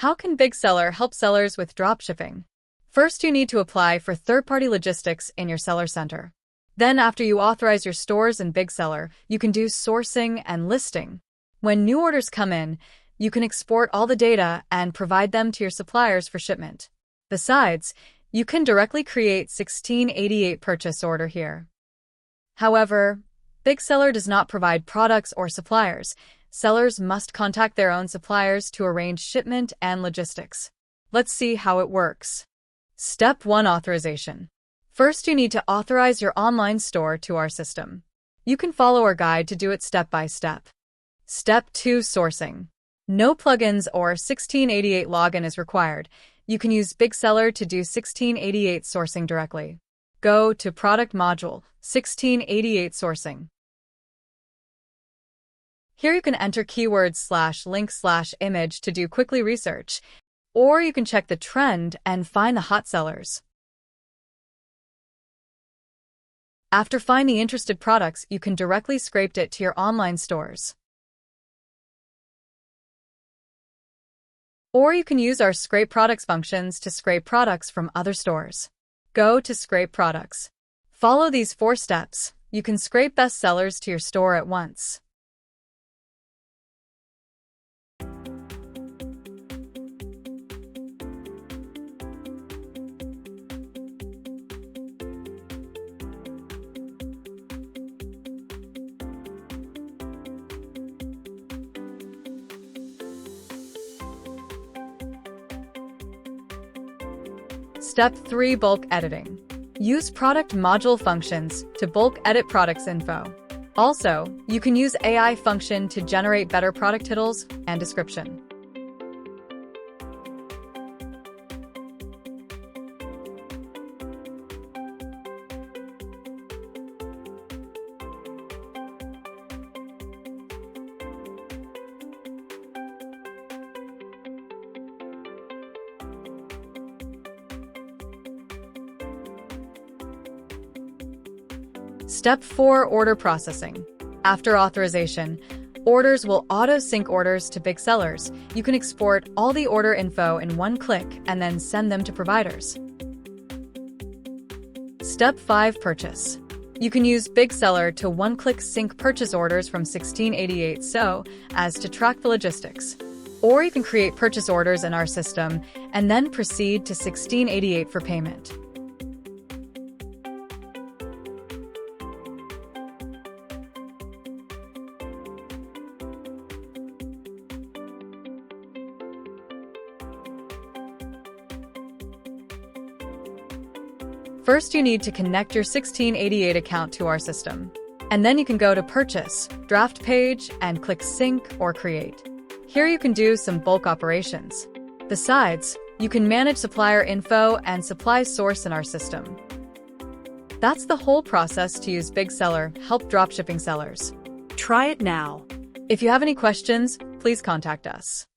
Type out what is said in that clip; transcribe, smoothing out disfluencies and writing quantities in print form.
How can BigSeller help sellers with dropshipping? First, you need to apply for third-party logistics in your seller center. Then, after you authorize your stores in BigSeller, you can do sourcing and listing. When new orders come in, you can export all the data and provide them to your suppliers for shipment. Besides, you can directly create 1688 purchase order here. However, BigSeller does not provide products or suppliers. Sellers must contact their own suppliers to arrange shipment and logistics. Let's see how it works. Step 1: Authorization. First, you need to authorize your online store to our system. You can follow our guide to do it step by step. Step 2: Sourcing. No plugins or 1688 login is required. You can use BigSeller to do 1688 sourcing directly. Go to Product Module, 1688 Sourcing. Here you can enter keywords /link/image to do quickly research, or you can check the trend and find the hot sellers. After finding interested products, you can directly scrape it to your online stores. Or you can use our Scrape Products functions to scrape products from other stores. Go to Scrape Products. Follow these 4 steps. You can scrape best sellers to your store at once. Step 3: Bulk Editing. Use product module functions to bulk edit products info. Also, you can use AI function to generate better product titles and description. Step 4: Order Processing. After authorization, orders will auto-sync orders to BigSellers. You can export all the order info in one click and then send them to providers. Step 5: Purchase. You can use BigSeller to one-click sync purchase orders from 1688 so as to track the logistics. Or you can create purchase orders in our system and then proceed to 1688 for payment. First, you need to connect your 1688 account to our system. And then you can go to Purchase, Draft Page, and click Sync or Create. Here you can do some bulk operations. Besides, you can manage supplier info and supply source in our system. That's the whole process to use BigSeller, help dropshipping sellers. Try it now. If you have any questions, please contact us.